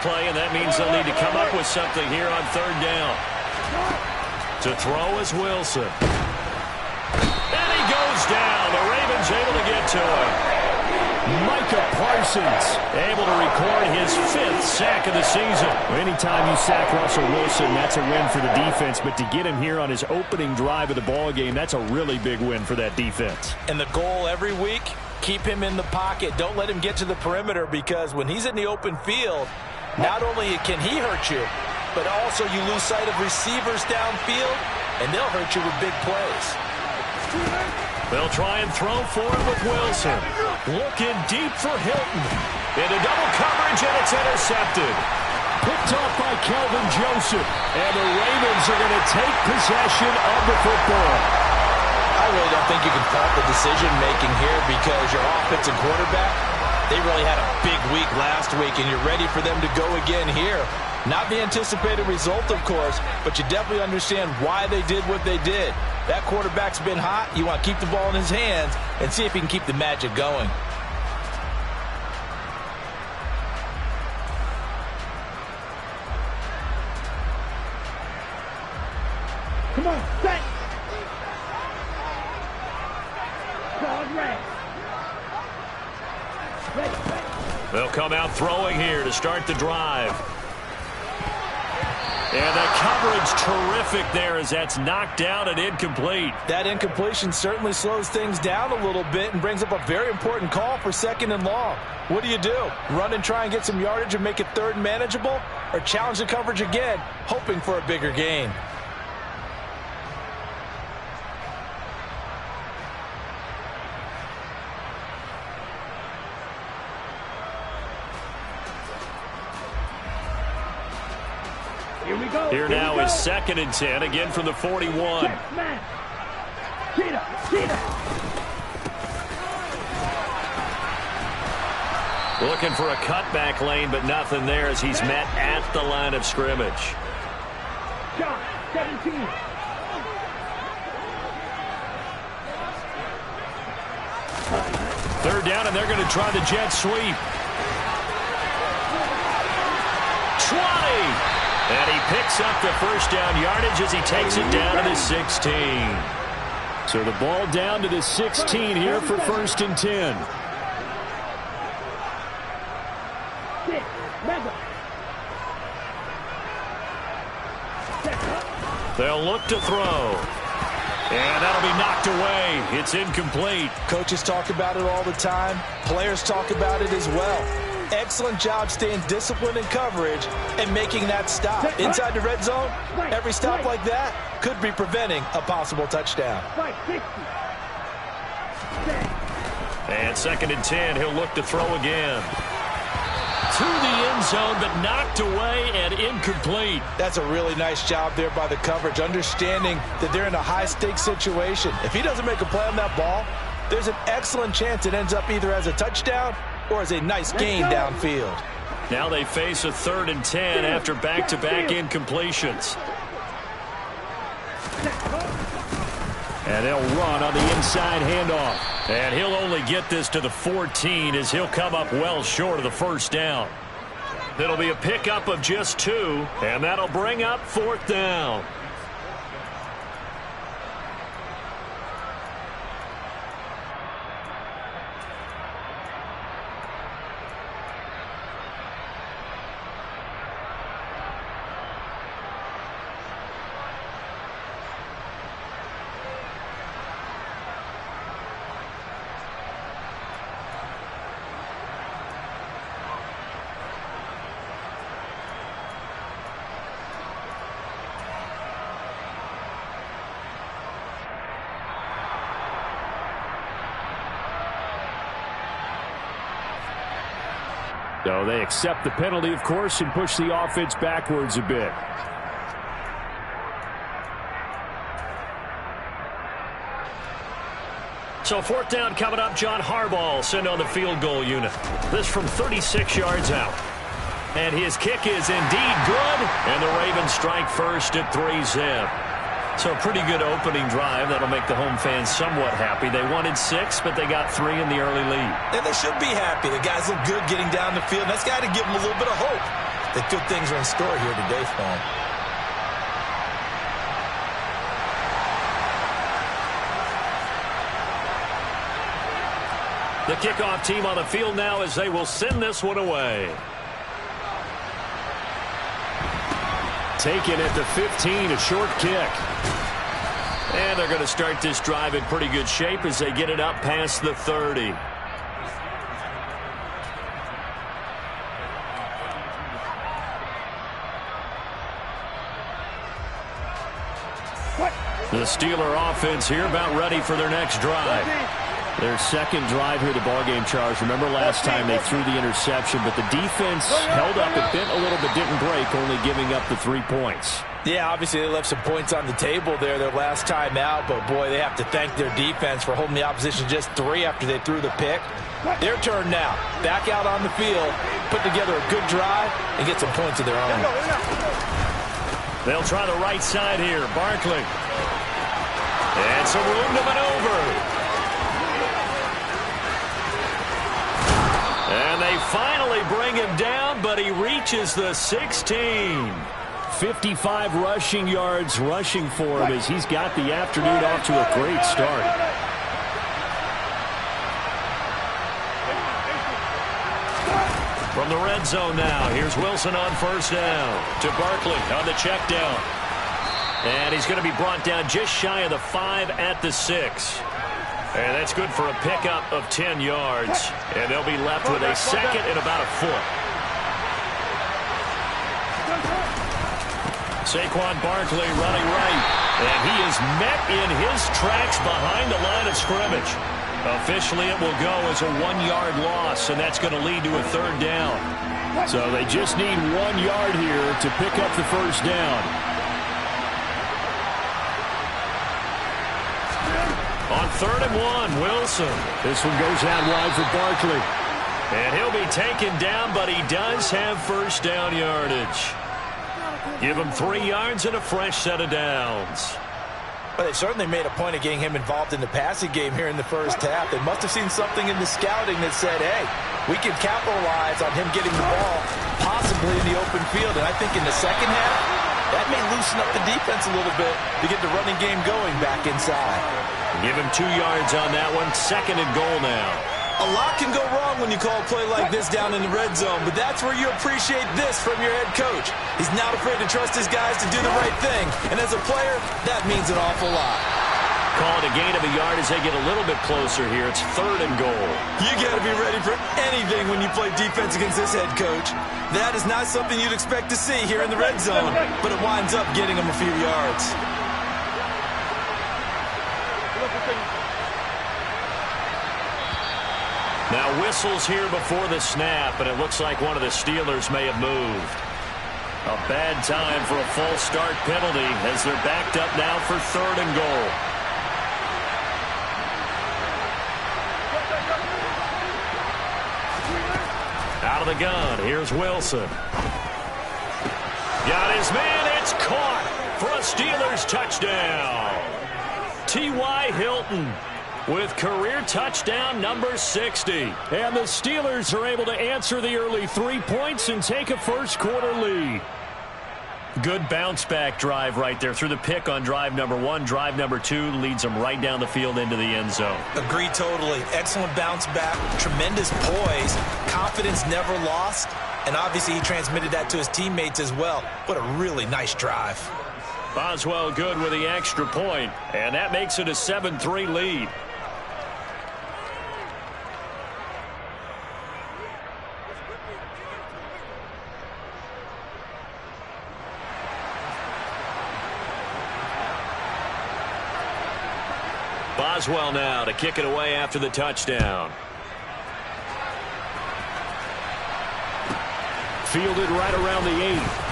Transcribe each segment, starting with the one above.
play, and that means they'll need to come up with something here on third down. To throw is Wilson. And he goes down. The Ravens able to get to him. Micah Parsons able to record his 5th sack of the season. Anytime you sack Russell Wilson, that's a win for the defense. But to get him here on his opening drive of the ballgame, that's a really big win for that defense. And the goal every week, keep him in the pocket. Don't let him get to the perimeter, because when he's in the open field, not only can he hurt you, but also you lose sight of receivers downfield, and they'll hurt you with big plays. They'll try and throw for it with Wilson. Looking deep for Hilton. Into double coverage, and it's intercepted. Picked off by Kelvin Joseph. And the Ravens are going to take possession of the football. I really don't think you can fault the decision-making here, because your offensive quarterback, they really had a big week last week, and you're ready for them to go again here. Not the anticipated result, of course, but you definitely understand why they did what they did. That quarterback's been hot. You want to keep the ball in his hands and see if he can keep the magic going. Come on, set. Broad red. They'll come out throwing here to start the drive. And the coverage terrific there as that's knocked down and incomplete. That incompletion certainly slows things down a little bit and brings up a very important call for 2nd and long. What do? Run and try and get some yardage and make it 3rd and manageable? Or challenge the coverage again, hoping for a bigger gain? Here now is 2nd and 10, again from the 41. Looking for a cutback lane, but nothing there as he's met at the line of scrimmage. 17. Third down, and they're going to try the jet sweep. 20. And he picks up the first down yardage as he takes it down to the 16. So the ball down to the 16 here for 1st and 10. They'll look to throw. And that'll be knocked away. It's incomplete. Coaches talk about it all the time. Players talk about it as well. Excellent job staying disciplined in coverage and making that stop. Inside the red zone, every stop like that could be preventing a possible touchdown. And 2nd and 10, he'll look to throw again. To the end zone, but knocked away and incomplete. That's a really nice job there by the coverage, understanding that they're in a high-stakes situation. If he doesn't make a play on that ball, there's an excellent chance it ends up either as a touchdown or as a nice gain downfield. Now they face a 3rd and 10 after back-to-back incompletions. And they'll run on the inside handoff. And he'll only get this to the 14 as he'll come up well short of the first down. It'll be a pickup of just 2, and that'll bring up 4th down. So they accept the penalty, of course, and push the offense backwards a bit. So 4th down coming up. John Harbaugh sent on the field goal unit. This from 36 yards out. And his kick is indeed good. And the Ravens strike first at 3-zip. So a pretty good opening drive. That'll make the home fans somewhat happy. They wanted 6, but they got 3 in the early lead. And they should be happy. The guys look good getting down the field. That's got to give them a little bit of hope. that good things are in store here today for him. The kickoff team on the field now as they will send this one away. Taken at the 15, a short kick. And they're going to start this drive in pretty good shape as they get it up past the 30. The Steeler offense here about ready for their next drive. Their second drive here, the ballgame, Charles. Remember last time they threw the interception, but the defense held up. It bent a little but didn't break, only giving up the 3 points. Yeah, obviously they left some points on the table there their last time out, but boy, they have to thank their defense for holding the opposition just 3 after they threw the pick. Their turn now. Back out on the field, put together a good drive, and get some points of their own. They'll try the right side here. Barkley. And some room to maneuver. And they finally bring him down, but he reaches the 16. 55 rushing yards rushing for him as he's got the afternoon off to a great start. From the red zone now, here's Wilson on first down to Barkley on the check down. And he's going to be brought down just shy of the 5 at the 6. And that's good for a pickup of 10 yards. And they'll be left with a second and about a foot. Saquon Barkley running right. And he is met in his tracks behind the line of scrimmage. Officially, it will go as a 1-yard loss, and that's going to lead to a third down. So they just need 1 yard here to pick up the first down. On 3rd and 1, Wilson. This one goes out wide for Barkley. And he'll be taken down, but he does have first down yardage. Give him 3 yards and a fresh set of downs. But they certainly made a point of getting him involved in the passing game here in the first half. They must have seen something in the scouting that said, hey, we can capitalize on him getting the ball, possibly in the open field. And I think in the second half, that may loosen up the defense a little bit to get the running game going back inside. Give him 2 yards on that one. 2nd and goal now. A lot can go wrong when you call a play like this down in the red zone, but that's where you appreciate this from your head coach. He's not afraid to trust his guys to do the right thing, and as a player, that means an awful lot. Call it a gain of a yard as they get a little bit closer here. It's 3rd and goal. You got to be ready for anything when you play defense against this head coach. That is not something you'd expect to see here in the red zone, but it winds up getting him a few yards. Now whistles here before the snap, and it looks like one of the Steelers may have moved. A bad time for a false start penalty as they're backed up now for 3rd and goal. Out of the gun, here's Wilson. Got his man, it's caught for a Steelers touchdown. T.Y. Hilton with career touchdown number 60. And the Steelers are able to answer the early 3 points and take a first-quarter lead. Good bounce-back drive right there through the pick on drive number 1. Drive number 2 leads them right down the field into the end zone. Agree totally. Excellent bounce back, tremendous poise, confidence never lost, and obviously he transmitted that to his teammates as well. What a really nice drive. Boswell good with the extra point, and that makes it a 7-3 lead. Boswell now to kick it away after the touchdown. Fielded right around the 8.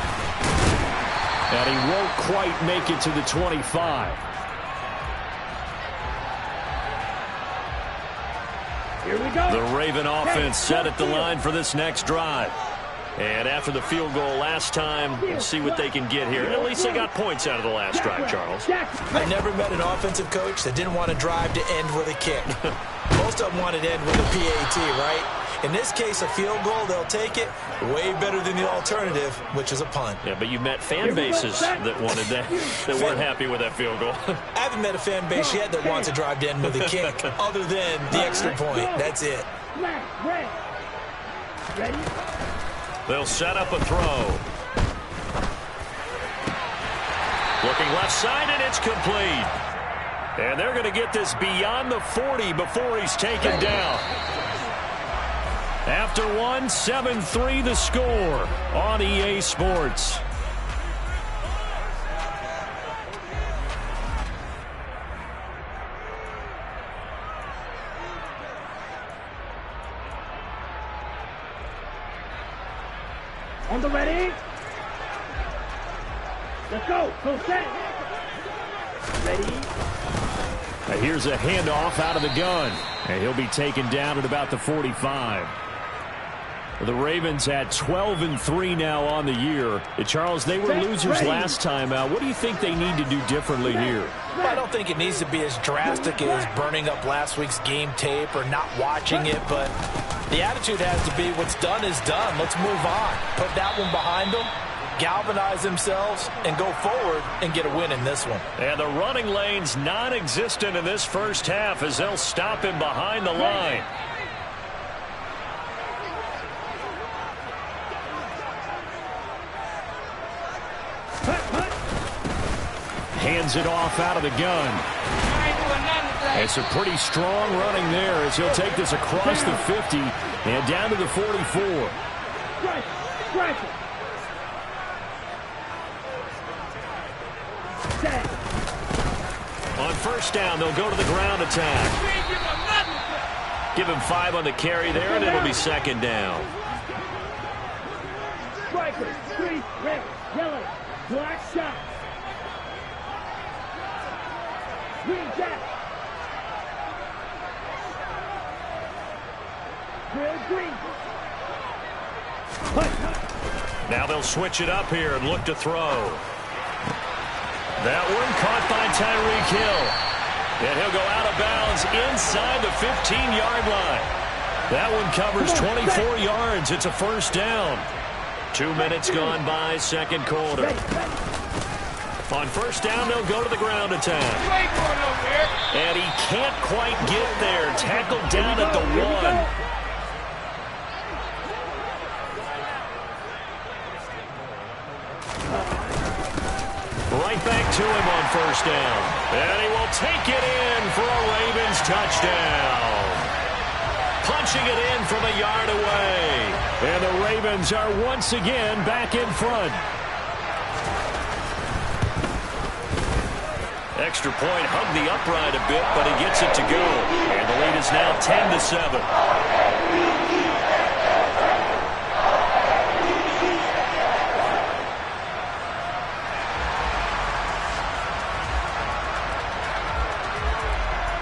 And he won't quite make it to the 25. Here we go. The Raven offense set at the line for this next drive. And after the field goal last time, we'll see what they can get here. At least they got points out of the last drive, Charles. I've never met an offensive coach that didn't want to drive to end with a kick. Most of them wanted to end with a PAT, right? In this case, a field goal, they'll take it. Way better than the alternative, which is a punt. Yeah, but you met fan bases that wanted that, that weren't happy with that field goal. I haven't met a fan base yet that wants to drive to end with a kick, other than the extra point. That's it. Ready? They'll set up a throw. Looking left side, and it's complete. And they're going to get this beyond the 40 before he's taken down. After one, 7-3 the score on EA Sports. On the ready? Let's go. Go set. Ready? Now here's a handoff out of the gun. And he'll be taken down at about the 45. The Ravens at 12-3 now on the year. Charles, they were losers last time out. What do you think they need to do differently here? I don't think it needs to be as drastic as burning up last week's game tape or not watching it, but the attitude has to be what's done is done. Let's move on. Put that one behind them, galvanize themselves, and go forward and get a win in this one. And the running lane's non-existent in this first half as they'll stop him behind the line. Hands it off out of the gun. It's a pretty strong running there as he'll take this across the 50 and down to the 44. On first down, they'll go to the ground attack. Give him 5 on the carry there, and it'll be second down. Strikers, 3, red, yellow, black shot. Green jack. Green. Now they'll switch it up here and look to throw. That one caught by Tyreek Hill. And he'll go out of bounds inside the 15-yard line. That one covers 24 yards. It's a first down. 2 minutes gone by, second quarter. On first down, they'll go to the ground attack. And he can't quite get there. Tackled down at the 1. Right back to him on first down. And he will take it in for a Ravens touchdown. Punching it in from a yard away. And the Ravens are once again back in front. Extra point hugged the upright a bit, but he gets it to go. And the lead is now 10-7.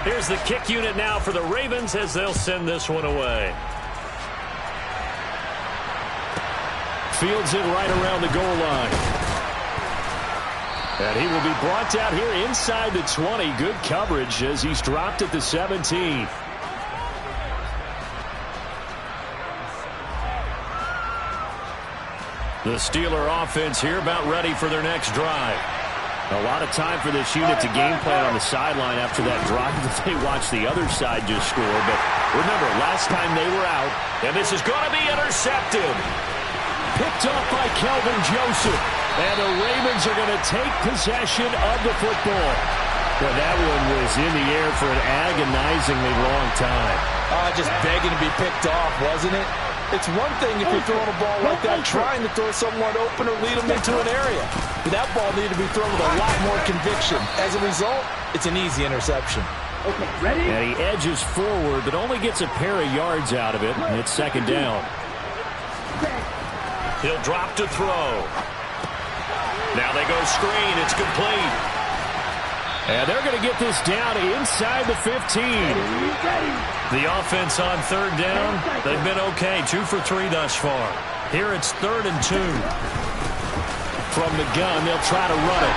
Here's the kick unit now for the Ravens as they'll send this one away. Fields it right around the goal line. And he will be brought down here inside the 20. Good coverage as he's dropped at the 17. The Steeler offense here about ready for their next drive. A lot of time for this unit to game plan on the sideline after that drive that they watched the other side just score. But remember, last time they were out, and this is going to be intercepted. Picked up by Kelvin Joseph. And the Ravens are going to take possession of the football. Well, that one was in the air for an agonizingly long time. Just begging to be picked off, wasn't it? It's one thing if you're throwing a ball like that, trying to throw someone open or lead them into an area. But that ball needed to be thrown with a lot more conviction. As a result, it's an easy interception. Okay, ready? And he edges forward, but only gets a pair of yards out of it, and it's second down. He'll drop to throw. Now they go screen. It's complete. And they're going to get this down inside the 15. The offense on third down, they've been okay. 2 for 3 thus far. Here it's 3rd and 2. From the gun, they'll try to run it.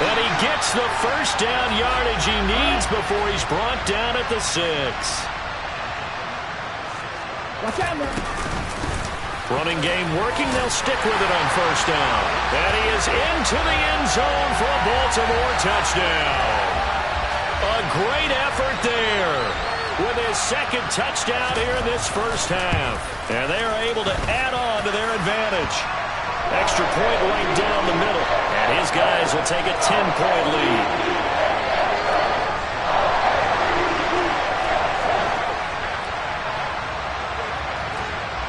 And he gets the first down yardage he needs before he's brought down at the 6. Watch out now. Running game working. They'll stick with it on first down. And he is into the end zone for a Baltimore touchdown. A great effort there with his second touchdown here in this first half. And they are able to add on to their advantage. Extra point right down the middle. And his guys will take a 10-point lead.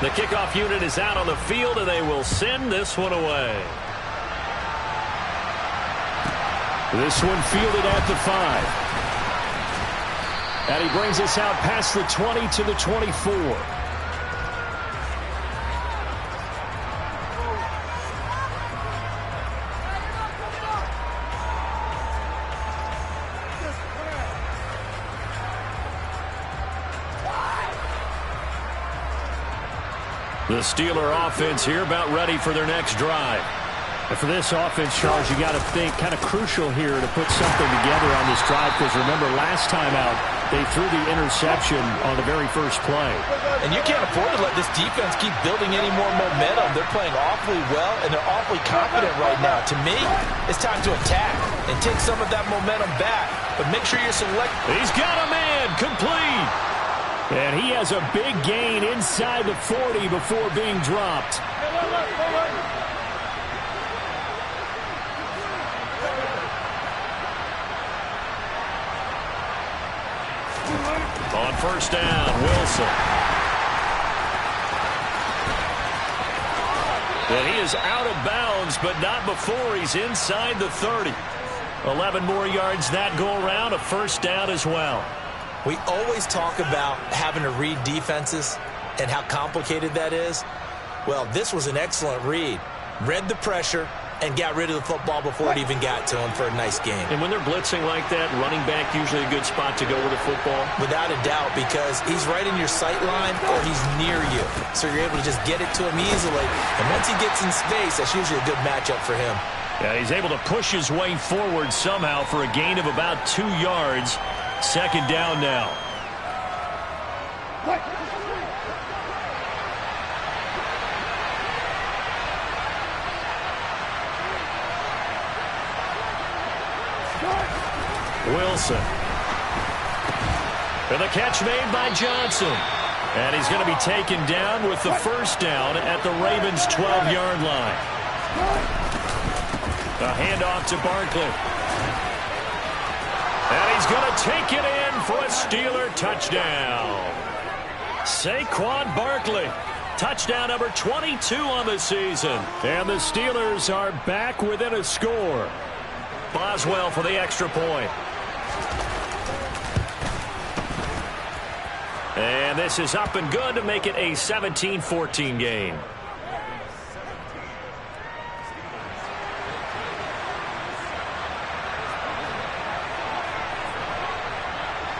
The kickoff unit is out on the field, and they will send this one away. This one fielded at the 5. And he brings us out past the 20 to the 24. The Steeler offense here about ready for their next drive. And for this offense, Charles, you got to think kind of crucial here to put something together on this drive, because remember last time out they threw the interception on the very first play. And you can't afford to let this defense keep building any more momentum. They're playing awfully well, and they're awfully confident right now. To me, it's time to attack and take some of that momentum back. But make sure you select. He's got a man complete. And he has a big gain inside the 40 before being dropped. On first down, Wilson. And he is out of bounds, but not before he's inside the 30. 11 more yards that go around, a first down as well. We always talk about having to read defenses and how complicated that is. Well, this was an excellent read. Read the pressure and got rid of the football before it even got to him for a nice game. And when they're blitzing like that, running back usually a good spot to go with the football? Without a doubt, because he's right in your sight line or he's near you. So you're able to just get it to him easily. And once he gets in space, that's usually a good matchup for him. Yeah, he's able to push his way forward somehow for a gain of about 2 yards. Second down now. Wilson. And the catch made by Johnson. And he's going to be taken down with the first down at the Ravens' 12-yard line. A handoff to Barkley. And he's going to take it in for a Steeler touchdown. Saquon Barkley. Touchdown number 22 on the season. And the Steelers are back within a score. Boswell for the extra point. And this is up and good to make it a 17-14 game.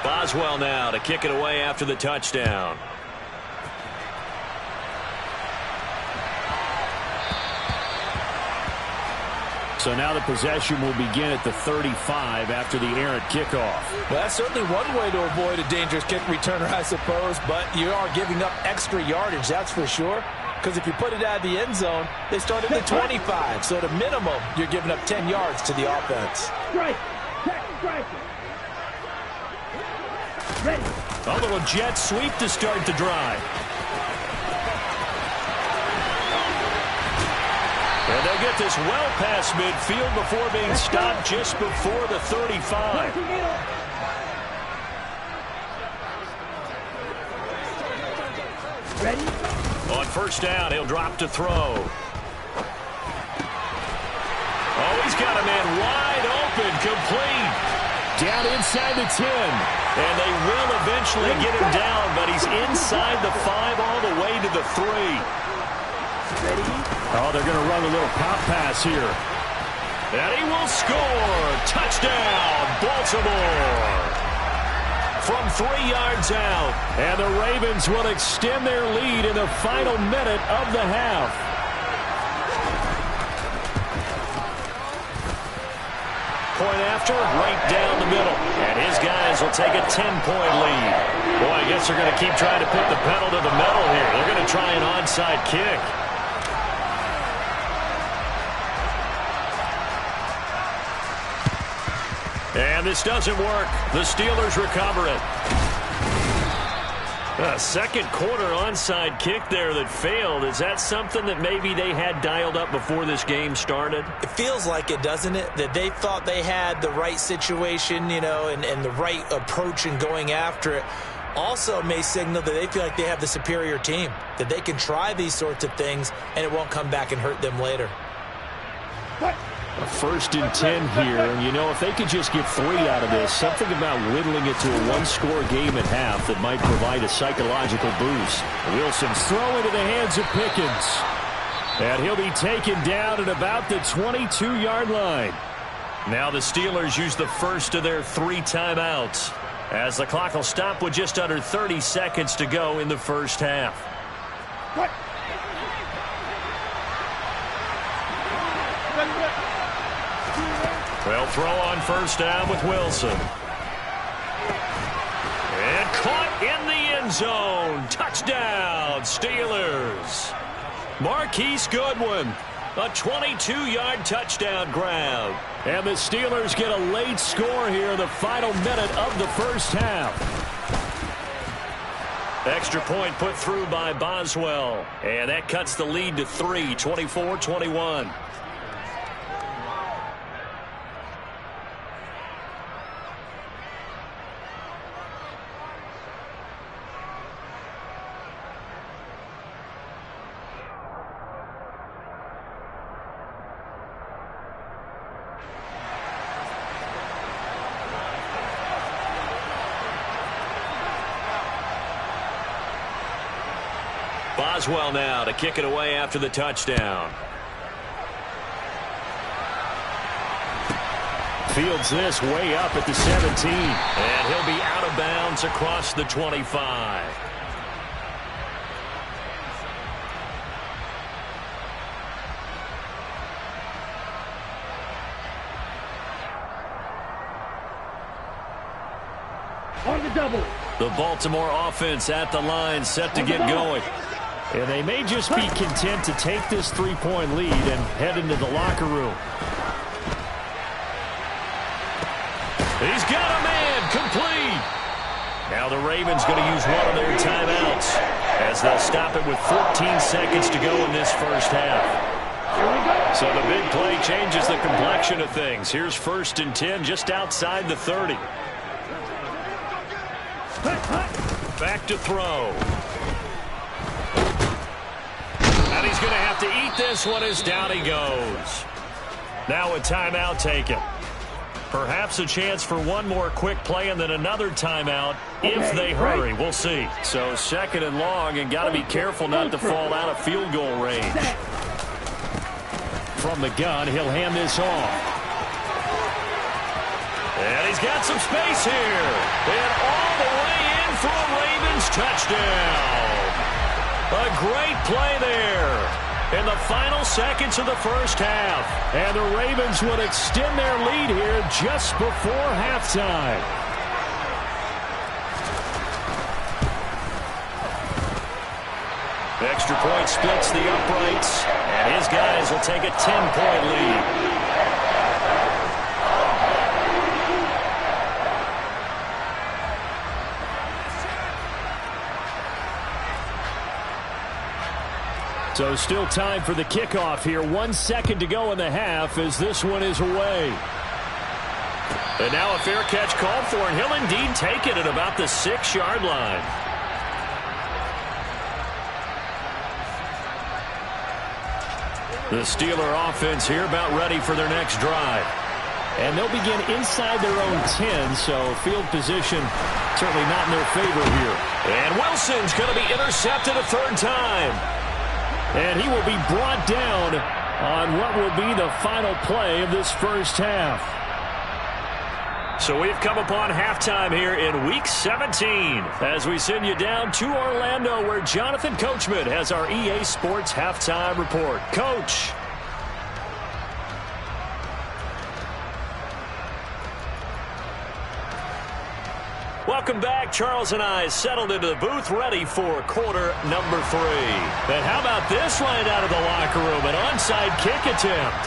Boswell now to kick it away after the touchdown. So now the possession will begin at the 35 after the errant kickoff. Well, that's certainly one way to avoid a dangerous kick returner, I suppose, but you are giving up extra yardage, that's for sure. Because if you put it out of the end zone, they start at the 25. So at a minimum, you're giving up 10 yards to the offense. Strike. Strike. Ready. A little jet sweep to start the drive. And they'll get this well past midfield before being stopped just before the 35. Ready? On first down, he'll drop to throw. Oh, he's got a man wide open, complete. Down inside the 10. And they will eventually get him down, but he's inside the 5 all the way to the 3. Oh, they're going to run a little pop pass here. And he will score. Touchdown, Baltimore. From 3 yards out. And the Ravens will extend their lead in the final minute of the half. three-point after, right down the middle. And his guys will take a 10-point lead. Boy, I guess they're going to keep trying to put the pedal to the metal here. They're going to try an onside kick. And this doesn't work. The Steelers recover it. A second quarter onside kick there that failed. Is that something that maybe they had dialed up before this game started? It feels like it, doesn't it? That they thought they had the right situation, you know, and the right approach in going after it. Also may signal that they feel like they have the superior team, that they can try these sorts of things and it won't come back and hurt them later. A 1st and 10 here, and you know, if they could just get 3 out of this, something about whittling it to a one-score game at half that might provide a psychological boost. Wilson's throw into the hands of Pickens. And he'll be taken down at about the 22-yard line. Now the Steelers use the first of their 3 timeouts, as the clock will stop with just under 30 seconds to go in the first half. They'll throw on first down with Wilson. And caught in the end zone. Touchdown, Steelers. Marquise Goodwin, a 22-yard touchdown grab. And the Steelers get a late score here in the final minute of the first half. Extra point put through by Boswell. And that cuts the lead to 3, 24-21. Boswell now to kick it away after the touchdown. Fields this way up at the 17. And he'll be out of bounds across the 25. On the double. The Baltimore offense at the line, set to get going. And they may just be content to take this 3-point lead and head into the locker room. He's got a man, complete. Now the Ravens going to use one of their timeouts as they'll stop it with 14 seconds to go in this first half. So the big play changes the complexion of things. Here's 1st and 10 just outside the 30. Back to throw. And he's going to have to eat this one as down he goes. Now a timeout taken. Perhaps a chance for one more quick play and then another timeout if they hurry. We'll see. So 2nd and long, and got to be careful not to fall out of field goal range. From the gun, he'll hand this off. And he's got some space here. And all the way in for a Ravens touchdown. A great play there in the final seconds of the first half. And the Ravens would extend their lead here just before halftime. Extra point splits the uprights, and his guys will take a 10-point lead. So still time for the kickoff here. 1 second to go in the half as this one is away. And now a fair catch called for, and he'll indeed take it at about the 6-yard line. The Steeler offense here about ready for their next drive. And they'll begin inside their own 10, so field position certainly not in their favor here. And Wilson's going to be intercepted a 3rd time. And he will be brought down on what will be the final play of this first half. So we've come upon halftime here in Week 17 as we send you down to Orlando where Jonathan Coachman has our EA Sports Halftime Report. Coach. Welcome back. Charles and I settled into the booth ready for quarter number 3. And how about this right out of the locker room? An onside kick attempt.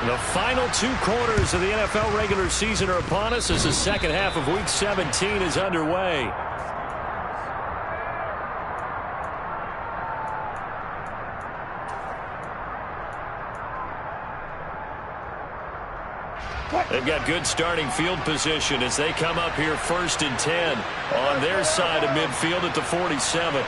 The final 2 quarters of the NFL regular season are upon us as the second half of Week 17 is underway. They've got good starting field position as they come up here 1st and 10 on their side of midfield at the 47.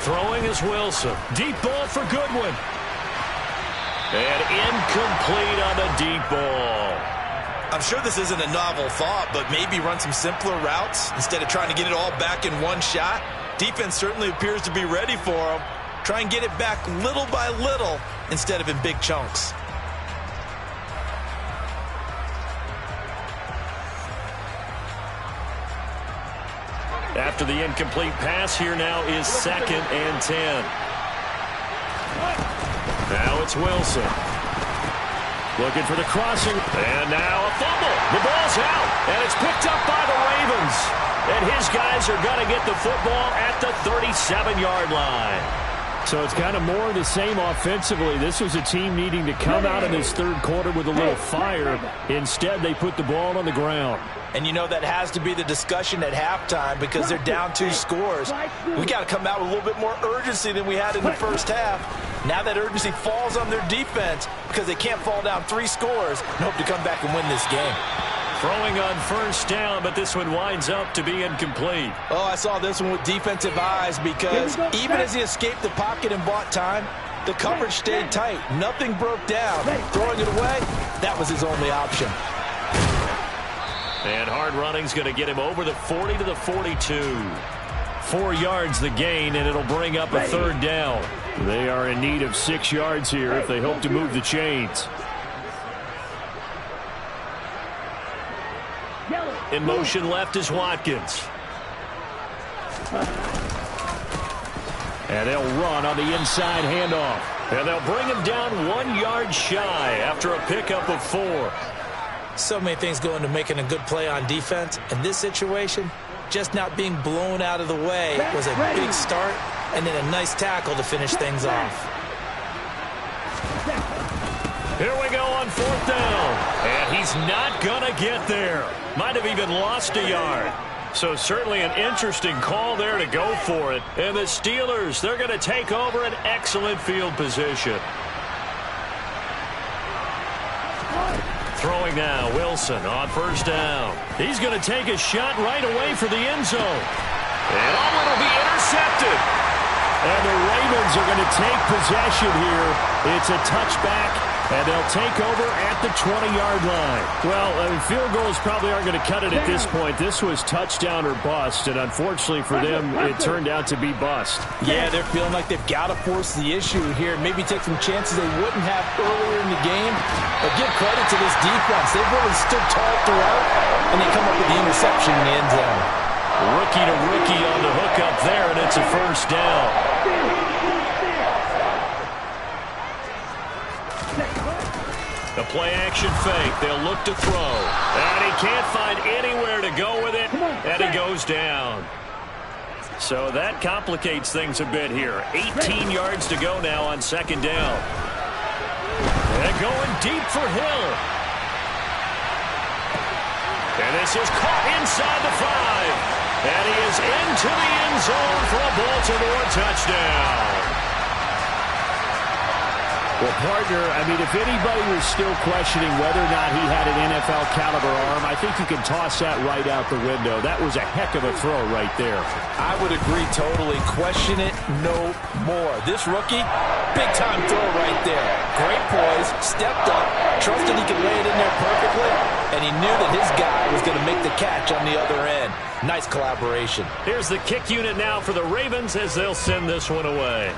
Throwing is Wilson. Deep ball for Goodwin. And incomplete on the deep ball. I'm sure this isn't a novel thought, but maybe run some simpler routes instead of trying to get it all back in one shot. Defense certainly appears to be ready for them. Try and get it back little by little instead of in big chunks. After the incomplete pass, here now is 2nd and 10. Now it's Wilson. Looking for the crossing. And now a fumble. The ball's out. And it's picked up by the Ravens. And his guys are going to get the football at the 37-yard line. So it's kind of more of the same offensively. This was a team needing to come out in this third quarter with a little fire. Instead, they put the ball on the ground. And you know that has to be the discussion at halftime because they're down 2 scores. We got to come out with a little bit more urgency than we had in the first half. Now that urgency falls on their defense because they can't fall down 3 scores and hope to come back and win this game. Throwing on 1st down, but this one winds up to be incomplete. Oh, I saw this one with defensive eyes because even as he escaped the pocket and bought time, the coverage stayed tight. Nothing broke down. Throwing it away, that was his only option. And hard running's going to get him over the 40 to the 42. 4 yards the gain, and it'll bring up a 3rd down. They are in need of 6 yards here if they hope to move the chains. In motion left is Watkins. And they'll run on the inside handoff. And they'll bring him down 1 yard shy after a pickup of 4. So many things go into making a good play on defense. In this situation, just not being blown out of the way was a big start, and then a nice tackle to finish things off. Here we go on 4th down. And he's not going to get there. Might have even lost a yard. So certainly an interesting call there to go for it. And the Steelers, they're going to take over an excellent field position. Throwing now, Wilson on 1st down. He's going to take a shot right away for the end zone. And it'll be intercepted. And the Ravens are going to take possession here. It's a touchback, and they'll take over at the 20-yard line. Well, field goals probably aren't going to cut it at this point. This was touchdown or bust, and unfortunately for them, it turned out to be bust. Yeah, they're feeling like they've got to force the issue here. Maybe take some chances they wouldn't have earlier in the game. But give credit to this defense. They've really stood tall throughout, and they come up with the interception in the end zone. Rookie to rookie on the hook up there, and it's a 1st down. The play-action fake. They'll look to throw. And he can't find anywhere to go with it, and he goes down. So that complicates things a bit here. 18 yards to go now on 2nd down. And going deep for Hill. And this is caught inside the 5. And he is into the end zone for a Baltimore touchdown. Well, partner, if anybody was still questioning whether or not he had an NFL caliber arm, I think you can toss that right out the window. That was a heck of a throw right there. I would agree totally. Question it no more. This rookie, big-time throw right there. Great poise, stepped up, trusted he could lay it in there perfectly, and he knew that his guy was going to make the catch on the other end. Nice collaboration. Here's the kick unit now for the Ravens as they'll send this one away.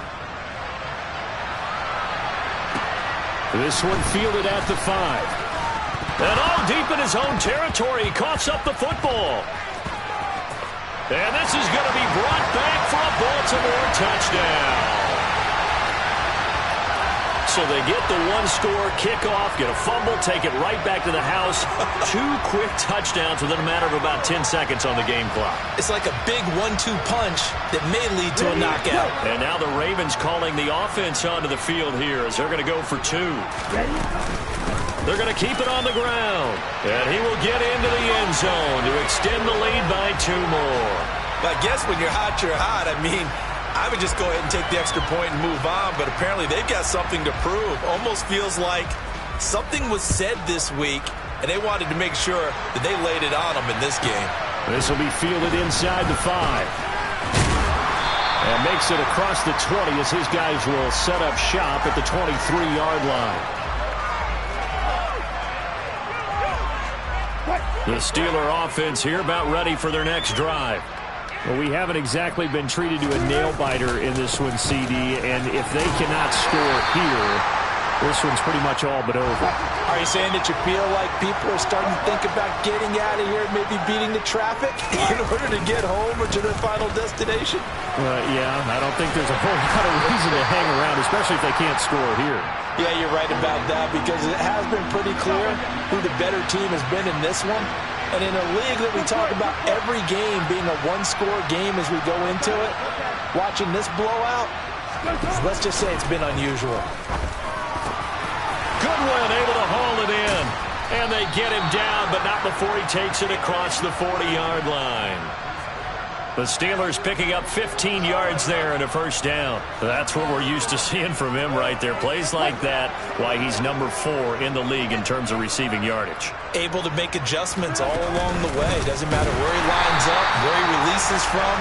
This one fielded at the 5. And all deep in his own territory, he coughs up the football. And this is going to be brought back for a Baltimore touchdown. So they get the one-score kickoff, get a fumble, take it right back to the house. 2 quick touchdowns within a matter of about 10 seconds on the game clock. It's like a big 1-2 punch that may lead to a knockout. And now the Ravens calling the offense onto the field here as they're going to go for 2. They're going to keep it on the ground. And he will get into the end zone to extend the lead by 2 more. But I guess when you're hot, you're hot. I mean, I would just go ahead and take the extra point and move on, but apparently they've got something to prove. Almost feels like something was said this week, and they wanted to make sure that they laid it on them in this game. This will be fielded inside the 5. And makes it across the 20 as his guys will set up shop at the 23-yard line. The Steeler offense here about ready for their next drive. Well, we haven't exactly been treated to a nail-biter in this one, CD, and if they cannot score here, this one's pretty much all but over. Are you saying that you feel like people are starting to think about getting out of here, maybe beating the traffic in order to get home or to their final destination? Yeah, I don't think there's a whole lot of reason to hang around, especially if they can't score here. Yeah, you're right about that because it has been pretty clear who the better team has been in this one. And in a league that we talk about every game being a one-score game as we go into it, watching this blowout, let's just say it's been unusual. Goodwin able to haul it in. And they get him down, but not before he takes it across the 40-yard line. The Steelers picking up 15 yards there and a first down. That's what we're used to seeing from him right there. Plays like that, why he's number 4 in the league in terms of receiving yardage. Able to make adjustments all along the way. Doesn't matter where he lines up, where he releases from.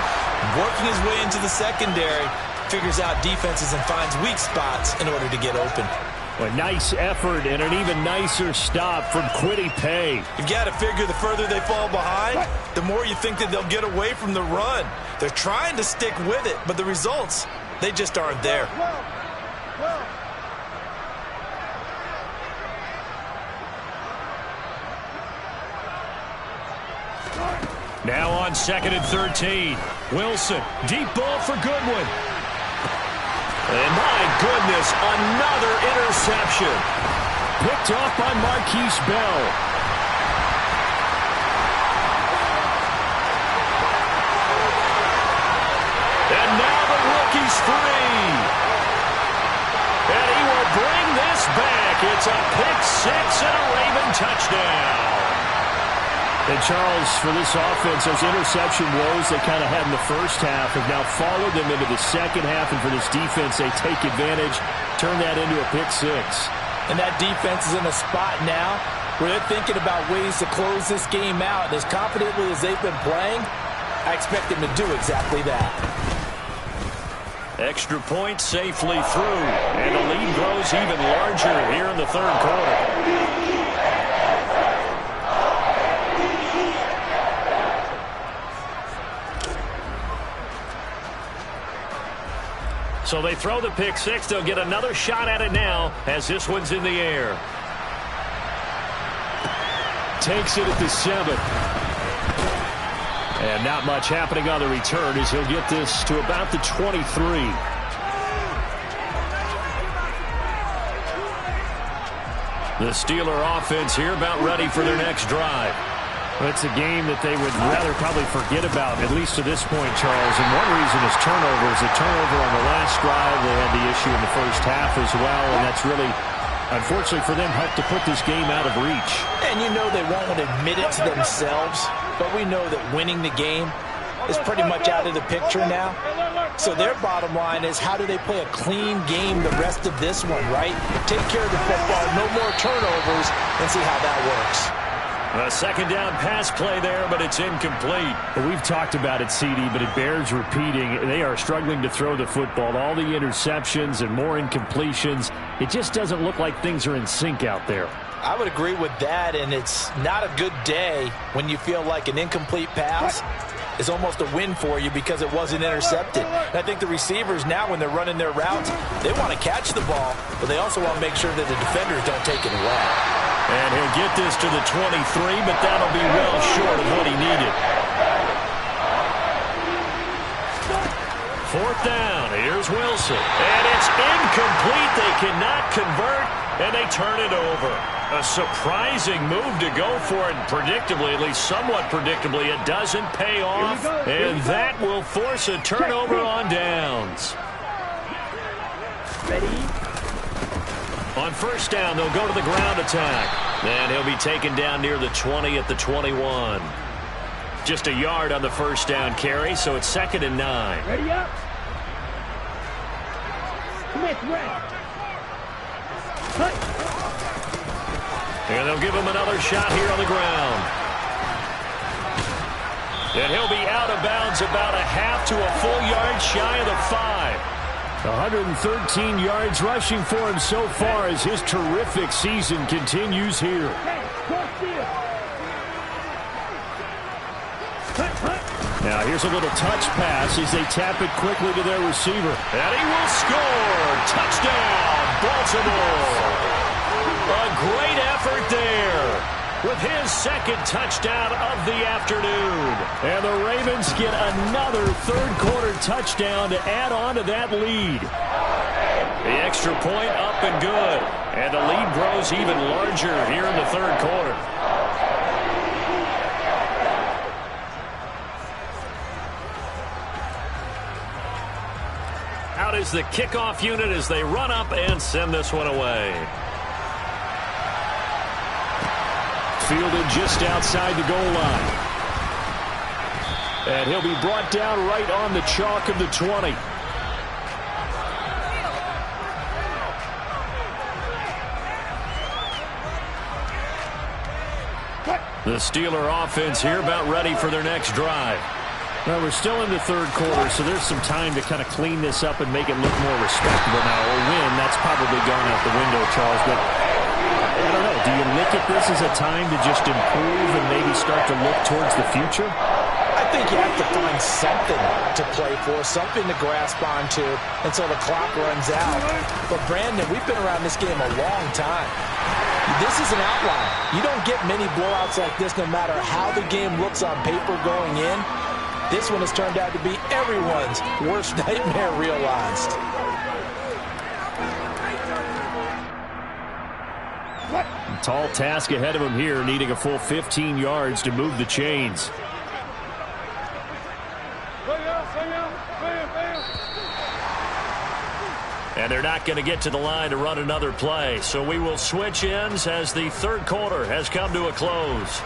Working his way into the secondary, figures out defenses and finds weak spots in order to get open. A nice effort and an even nicer stop from Kwity Paye. You've got to figure the further they fall behind, the more you think that they'll get away from the run. They're trying to stick with it, but the results, they just aren't there. Now on 2nd and 13. Wilson, deep ball for Goodwin. And my goodness, another interception. Picked off by Marquise Bell. And now the rookie's free. And he will bring this back. It's a pick-6 and a Raven touchdown. And Charles, for this offense, those interception woes they kind of had in the first half have now followed them into the second half. And for this defense, they take advantage, turn that into a pick-6. And that defense is in a spot now where they're thinking about ways to close this game out. And as confidently as they've been playing, I expect them to do exactly that. Extra point safely through. And the lead grows even larger here in the third quarter. So they throw the pick-6. They'll get another shot at it now as this one's in the air. Takes it at the 7. And not much happening on the return as he'll get this to about the 23. The Steeler offense here about ready for their next drive. It's a game that they would rather probably forget about, at least to this point, Charles. And one reason is turnovers. A turnover on the last drive. They had the issue in the first half as well, and that's really, unfortunately for them, helped to put this game out of reach. And you know they won't admit it to themselves, but we know that winning the game is pretty much out of the picture now. So their bottom line is, how do they play a clean game the rest of this one, right? Take care of the football, no more turnovers, and see how that works. A second down pass play there, but it's incomplete. Well, we've talked about it, CD, but it bears repeating. They are struggling to throw the football. All the interceptions and more incompletions. It just doesn't look like things are in sync out there. I would agree with that, and it's not a good day when you feel like an incomplete pass is almost a win for you because it wasn't intercepted. And I think the receivers now, when they're running their routes, they want to catch the ball, but they also want to make sure that the defenders don't take it away. And he'll get this to the 23, but that'll be well short of what he needed. 4th down. Here's Wilson. And it's incomplete. They cannot convert, and they turn it over. A surprising move to go for it. Predictably, at least somewhat predictably, it doesn't pay off. And that will force a turnover on downs. Ready? On 1st down, they'll go to the ground attack. And he'll be taken down near the 20 at the 21. Just a yard on the 1st down carry, so it's 2nd and 9. Ready up. Smith, red. Cut. And they'll give him another shot here on the ground. And he'll be out of bounds about a half to a full yard shy of the 5. 113 yards rushing for him so far as his terrific season continues here. Hey, cross field. Now here's a little touch pass as they tap it quickly to their receiver. And he will score. Touchdown, Baltimore. A great effort there with his 2nd touchdown of the afternoon. And the Ravens get another 3rd quarter touchdown to add on to that lead. The extra point up and good. And the lead grows even larger here in the 3rd quarter. Out is the kickoff unit as they run up and send this one away. Fielded just outside the goal line. And he'll be brought down right on the chalk of the 20. The Steeler offense here about ready for their next drive. Well, we're still in the 3rd quarter, so there's some time to kind of clean this up and make it look more respectable. Now, a win, that's probably gone out the window, Charles, but I don't know. Do you look at this as a time to just improve and maybe start to look towards the future? I think you have to find something to play for, something to grasp onto until the clock runs out. But, Brandon, we've been around this game a long time. This is an outlier. You don't get many blowouts like this no matter how the game looks on paper going in. This one has turned out to be everyone's worst nightmare realized. Tall task ahead of him here, needing a full 15 yards to move the chains. And they're not going to get to the line to run another play. So we will switch ends as the 3rd quarter has come to a close.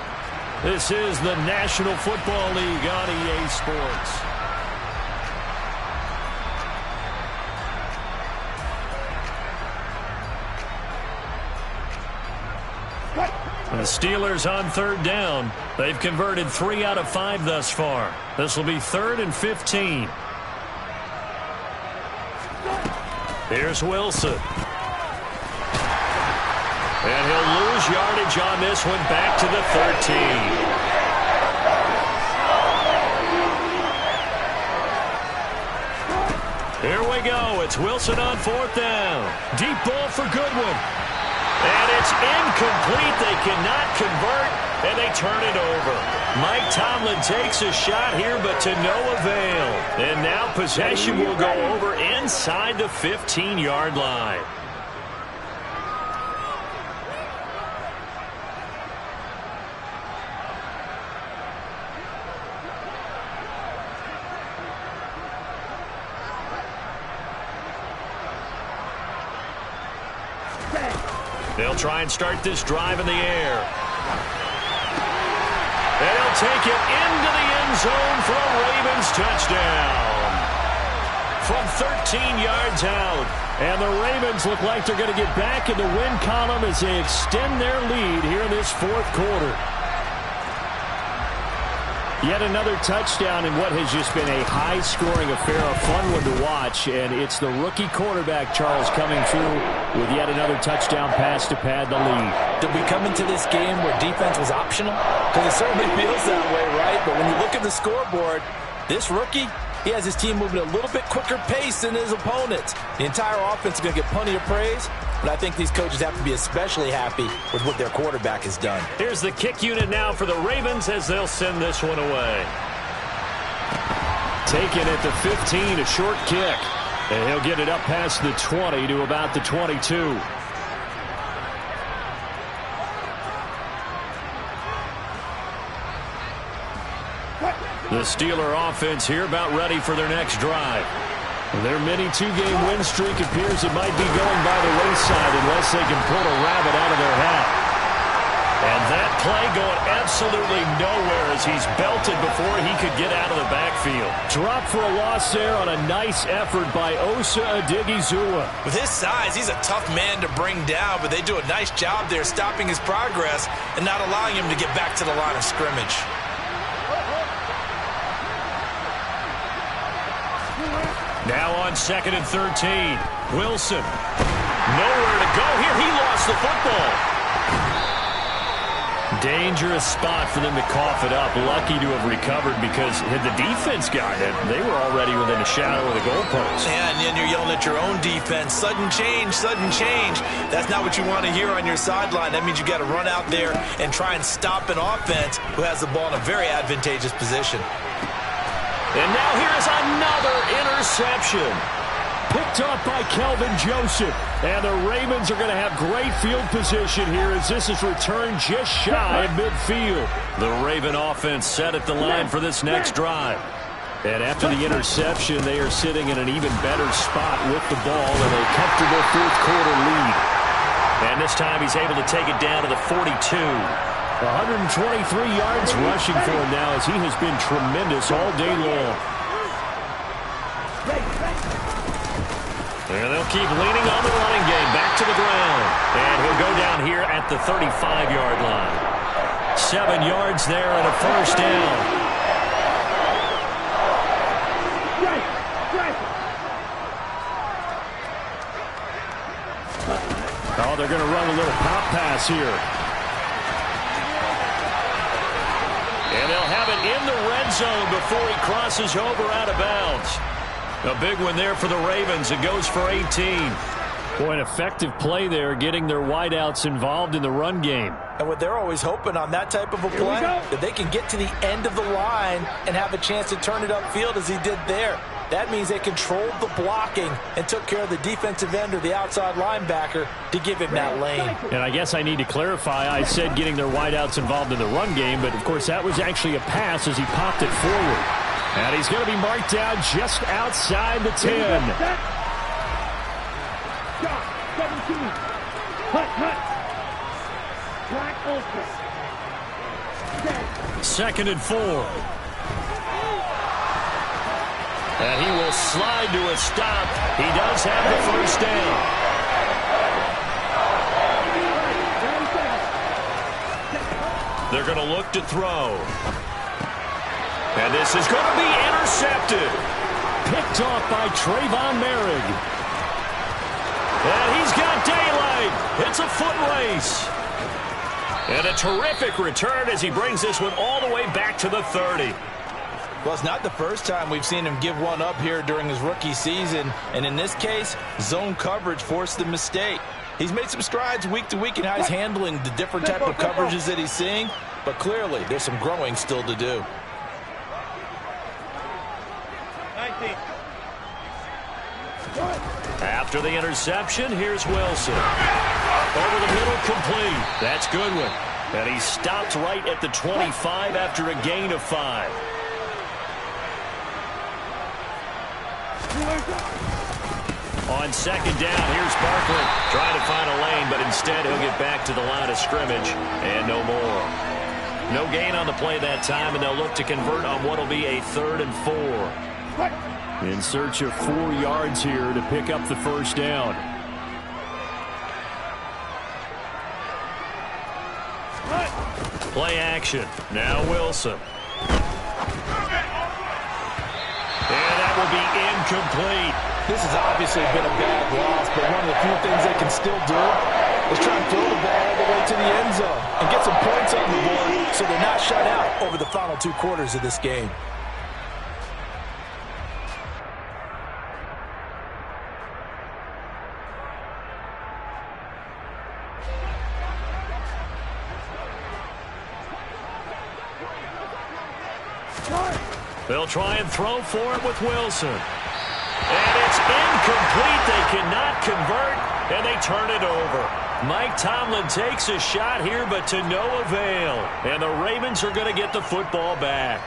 This is the National Football League on EA Sports. The Steelers on 3rd down. They've converted 3 out of 5 thus far. This will be 3rd and 15. Here's Wilson. And he'll lose yardage on this one back to the 13. Here we go. It's Wilson on 4th down. Deep ball for Goodwin. And it's incomplete. They cannot convert, and they turn it over. Mike Tomlin takes a shot here, but to no avail. And now possession will go over inside the 15-yard line. They'll try and start this drive in the air. And he'll take it into the end zone for a Ravens touchdown. From 13 yards out. And the Ravens look like they're going to get back in the win column as they extend their lead here in this 4th quarter. Yet another touchdown in what has just been a high-scoring affair, a fun one to watch. And it's the rookie quarterback, Charles, coming through with yet another touchdown pass to pad the lead. Did we come into this game where defense was optional? Because it certainly feels that way, right? But when you look at the scoreboard, this rookie, he has his team moving at a little bit quicker pace than his opponents. The entire offense is going to get plenty of praise, but I think these coaches have to be especially happy with what their quarterback has done. Here's the kick unit now for the Ravens as they'll send this one away. taken at the 15, a short kick. And he'll get it up past the 20 to about the 22. The Steeler offense here about ready for their next drive. Their mini two-game win streak appears it might be going by the wayside unless they can pull a rabbit out of their hat. And that play going absolutely nowhere as he's belted before he could get out of the backfield. Drop for a loss there on a nice effort by Osa Odighizuwa. With his size, he's a tough man to bring down, but they do a nice job there stopping his progress and not allowing him to get back to the line of scrimmage. Now on 2nd and 13. Wilson. Nowhere to go here. He lost the football. Dangerous spot for them to cough it up. Lucky to have recovered because had the defense got it, they were already within a shadow of the goalpost. Yeah, and then you're yelling at your own defense. Sudden change, sudden change. That's not what you want to hear on your sideline. That means you got to run out there and try and stop an offense who has the ball in a very advantageous position. And now here's another interception. Picked up by Kelvin Joseph. And the Ravens are going to have great field position here as this is returned just shy of midfield. The Raven offense set at the line for this next drive. And after the interception, they are sitting in an even better spot with the ball in a comfortable fourth-quarter lead. And this time he's able to take it down to the 42. 123 yards rushing for him now as he has been tremendous all day long. And they'll keep leaning on the running game. Back to the ground. And he'll go down here at the 35-yard line. 7 yards there and a first down. Oh, they're going to run a little pop pass here. And they'll have it in the red zone before he crosses over out of bounds. A big one there for the Ravens. It goes for 18. Boy, an effective play there, getting their wideouts involved in the run game. And what they're always hoping on that type of a play, that they can get to the end of the line and have a chance to turn it upfield as he did there. That means they controlled the blocking and took care of the defensive end or the outside linebacker to give him that lane. And I guess I need to clarify, I said getting their wideouts involved in the run game, but of course that was actually a pass as he popped it forward. And he's going to be marked down just outside the 10. Second and 4. And he will slide to a stop. He does have the first down. They're going to look to throw. And this is going to be intercepted. Picked off by Trayvon Merrick. And he's got daylight. It's a foot race. And a terrific return as he brings this one all the way back to the 30. Well, it's not the first time we've seen him give one up here during his rookie season. And in this case, zone coverage forced the mistake. He's made some strides week to week in how he's handling the different type of coverages that he's seeing. But clearly, there's some growing still to do. 19. After the interception, here's Wilson. Over the middle, complete. That's Goodwin. And he stopped right at the 25 after a gain of 5. On second down, here's Barkley. Trying to find a lane, but instead he'll get back to the line of scrimmage. And no more. No gain on the play that time, and they'll look to convert on what will be a 3rd and 4. In search of 4 yards here to pick up the first down. Play action. Now Wilson. And that will be incomplete. This has obviously been a bad loss, but one of the few things they can still do is try and throw the ball all the way to the end zone and get some points on the board so they're not shut out over the final 2 quarters of this game. They'll try and throw for it with Wilson. And it's incomplete. They cannot convert, and they turn it over. Mike Tomlin takes a shot here, but to no avail. And the Ravens are going to get the football back.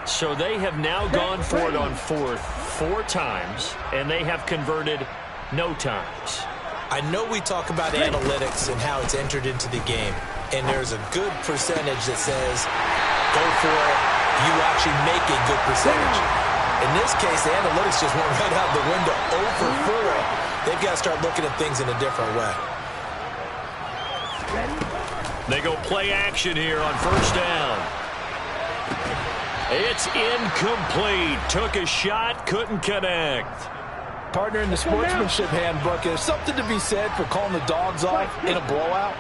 So they have now gone for it on fourth 4 times, and they have converted no times. I know we talk about analytics and how it's entered into the game, and there's a good percentage that says, go for it, you actually make a good percentage. In this case, the analytics just went right out the window. 0 for 4. They've got to start looking at things in a different way. They go play action here on first down. It's incomplete. Took a shot, couldn't connect. Partner, in the sportsmanship handbook, there's something to be said for calling the dogs off in a blowout.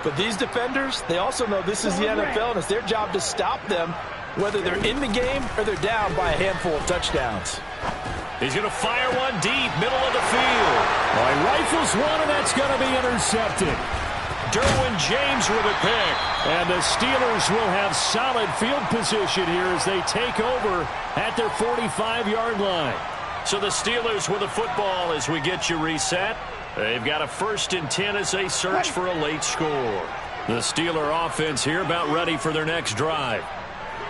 But these defenders, they also know this is the NFL, and it's their job to stop them, whether they're in the game or they're down by a handful of touchdowns. He's going to fire one deep, middle of the field. Well, he rifles one, and that's going to be intercepted. Derwin James with a pick. And the Steelers will have solid field position here as they take over at their 45-yard line. So the Steelers with the football as we get you reset. They've got a 1st and 10 as they search for a late score. The Steeler offense here about ready for their next drive.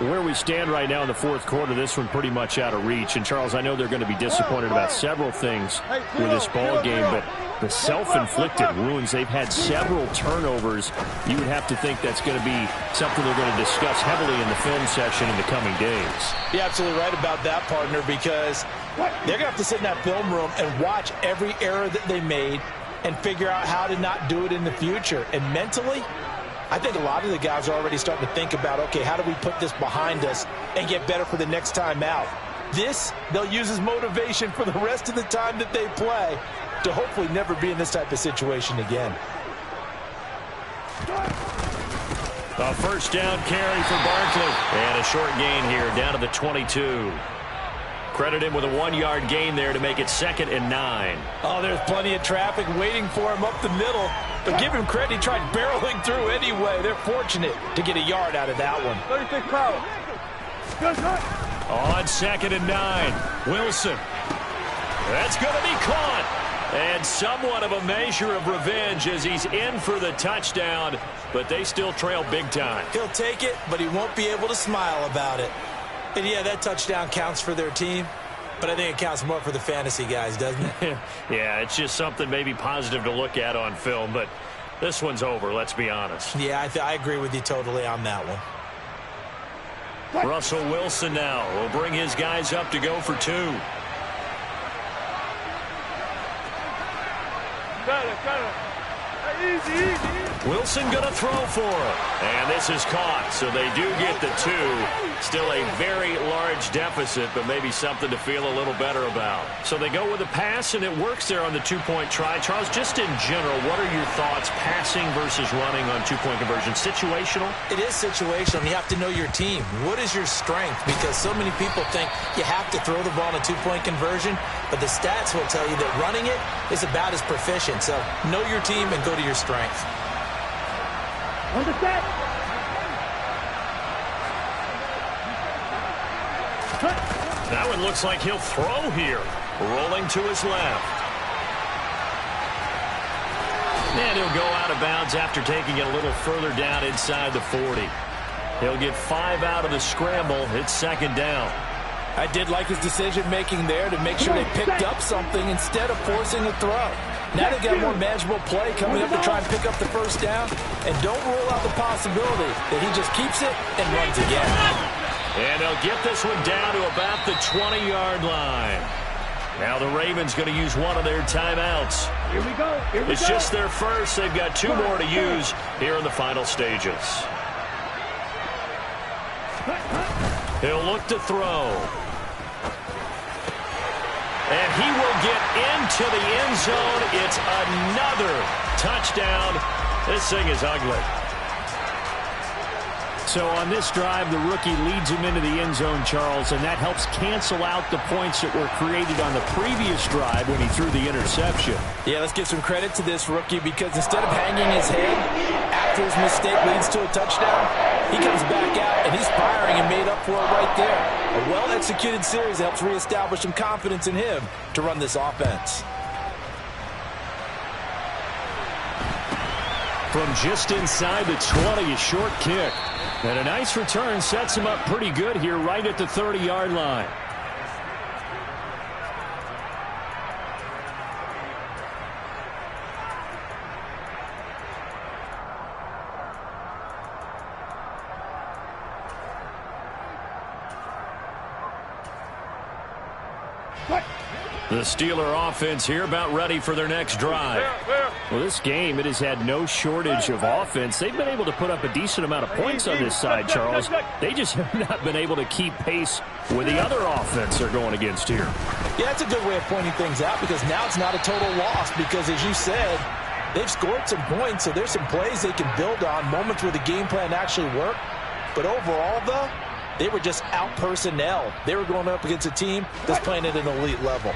Where we stand right now in the 4th quarter, this one pretty much out of reach. And, Charles, I know they're going to be disappointed about several things with this ball game, but the self-inflicted wounds, they've had several turnovers. You would have to think that's going to be something they're going to discuss heavily in the film session in the coming days. You're absolutely right about that, partner, because they're going to have to sit in that film room and watch every error that they made and figure out how to not do it in the future. And mentally, I think a lot of the guys are already starting to think about, okay, how do we put this behind us and get better for the next time out? This, they'll use as motivation for the rest of the time that they play to hopefully never be in this type of situation again. A 1st down carry for Barkley. And a short gain here down to the 22. Credit him with a 1-yard gain there to make it 2nd and 9. Oh, there's plenty of traffic waiting for him up the middle. But give him credit, he tried barreling through anyway. They're fortunate to get a yard out of that one. 36 power. On 2nd and 9. Wilson. That's going to be caught. And somewhat of a measure of revenge as he's in for the touchdown. But they still trail big time. He'll take it, but he won't be able to smile about it. And yeah, that touchdown counts for their team, but I think it counts more for the fantasy guys, doesn't it? Yeah, it's just something maybe positive to look at on film, but this one's over, let's be honest. Yeah, I agree with you totally on that one. Russell Wilson now will bring his guys up to go for 2. Wilson going to throw for it. And this is caught, so they do get the 2. Still a very large deficit, but maybe something to feel a little better about. So they go with a pass, and it works there on the 2-point try. Charles, just in general, what are your thoughts passing versus running on 2-point conversion? Situational? It is situational. You have to know your team. What is your strength? Because so many people think you have to throw the ball in a 2-point conversion, but the stats will tell you that running it is about as proficient. So know your team and go to your strength. On the set. That one looks like he'll throw here. Rolling to his left. And he'll go out of bounds after taking it a little further down inside the 40. He'll get 5 out of the scramble. It's 2nd down. I did like his decision-making there to make sure they picked up something instead of forcing a throw. Now they've got more manageable play coming up to try and pick up the 1st down. And don't rule out the possibility that he just keeps it and runs again. And they'll get this one down to about the 20-yard line. Now the Ravens going to use one of their timeouts. Here we go. It's just their first. They've got 2 more to use here in the final stages. He'll look to throw. And he will get into the end zone. It's another touchdown. This thing is ugly. So on this drive, the rookie leads him into the end zone, Charles, and that helps cancel out the points that were created on the previous drive when he threw the interception. Yeah, let's give some credit to this rookie because instead of hanging his head after his mistake leads to a touchdown, He comes back out, and he's firing and made up for it right there. A well-executed series helps reestablish some confidence in him to run this offense. From just inside the 20, a short kick. And a nice return sets him up pretty good here right at the 30-yard line. The Steeler offense here about ready for their next drive. Well, this game, it has had no shortage of offense. They've been able to put up a decent amount of points on this side, Charles. They just have not been able to keep pace with the other offense they're going against here. Yeah, that's a good way of pointing things out because now it's not a total loss because, as you said, they've scored some points, so there's some plays they can build on, moments where the game plan actually worked. But overall, though, they were just out-personnel. They were going up against a team that's playing at an elite level.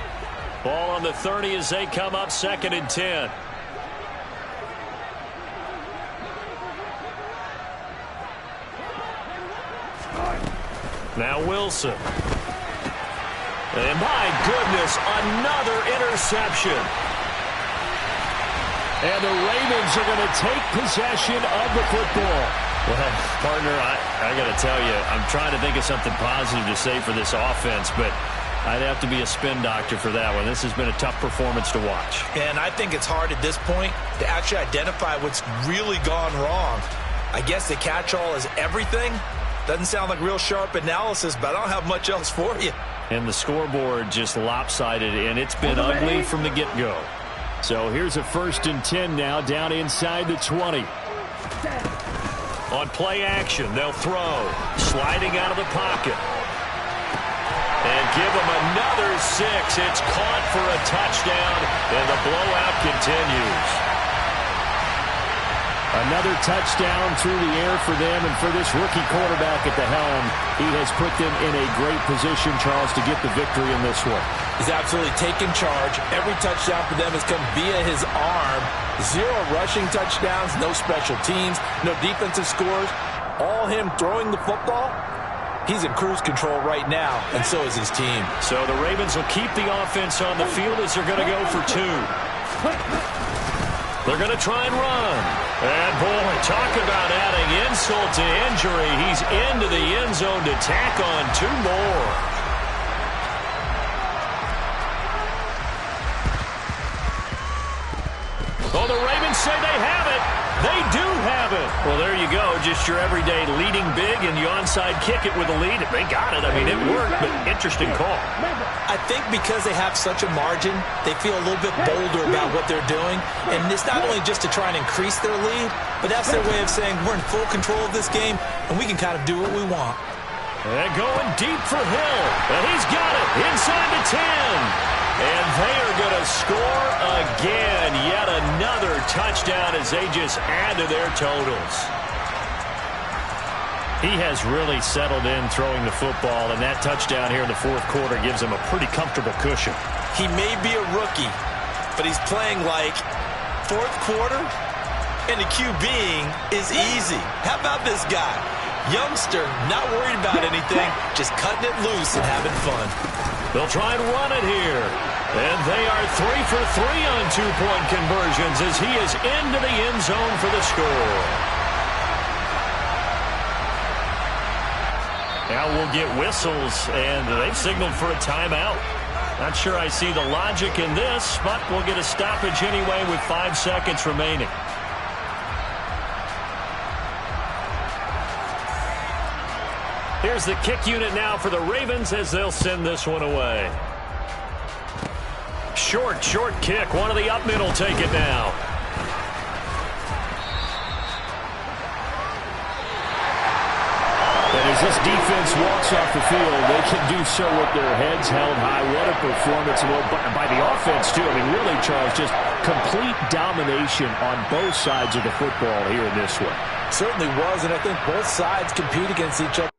Ball on the 30 as they come up 2nd and 10. Now Wilson. And my goodness, another interception. And the Ravens are going to take possession of the football. Well, partner, I got to tell you, I'm trying to think of something positive to say for this offense, but I'd have to be a spin doctor for that one. This has been a tough performance to watch. And I think it's hard at this point to actually identify what's really gone wrong. I guess the catch-all is everything. Doesn't sound like real sharp analysis, but I don't have much else for you. And the scoreboard just lopsided, and it's been ugly from the get-go. So here's a 1st and 10 now down inside the 20. On play action, they'll throw. Sliding out of the pocket. And give them another 6. It's caught for a touchdown, and the blowout continues. Another touchdown through the air for them, and for this rookie quarterback at the helm, he has put them in a great position, Charles, to get the victory in this one. He's absolutely taken charge. Every touchdown for them has come via his arm. 0 rushing touchdowns, no special teams, no defensive scores. All him throwing the football. He's in cruise control right now, and so is his team. So the Ravens will keep the offense on the field as they're going to go for 2. They're going to try and run. And, boy, talk about adding insult to injury. He's into the end zone to tack on 2 more. Oh, the Ravens say they have it. They do have it. Well, there you go. Just your everyday leading big, and you onside kick it with a lead. They got it. I mean, it worked, but interesting call. I think because they have such a margin, they feel a little bit bolder about what they're doing. And it's not only just to try and increase their lead, but that's their way of saying we're in full control of this game, and we can kind of do what we want. And going deep for Hill. And he's got it inside the 10. And they are going to score again. Yet another touchdown as they just add to their totals. He has really settled in throwing the football, and that touchdown here in the 4th quarter gives him a pretty comfortable cushion. He may be a rookie, but he's playing like 4th quarter, and the QBing is easy. How about this guy? Youngster, not worried about anything, just cutting it loose and having fun. They'll try and run it here. And they are 3 for 3 on 2-point conversions as he is into the end zone for the score. Now we'll get whistles, and they've signaled for a timeout. Not sure I see the logic in this, but we'll get a stoppage anyway with 5 seconds remaining. Here's the kick unit now for the Ravens as they'll send this one away. Short kick. One of the up middle take it now. And as this defense walks off the field, they can do so with their heads held high. What a performance by the offense, too. I mean, really, Charles, just complete domination on both sides of the football here in this one. Certainly was, and I think both sides compete against each other.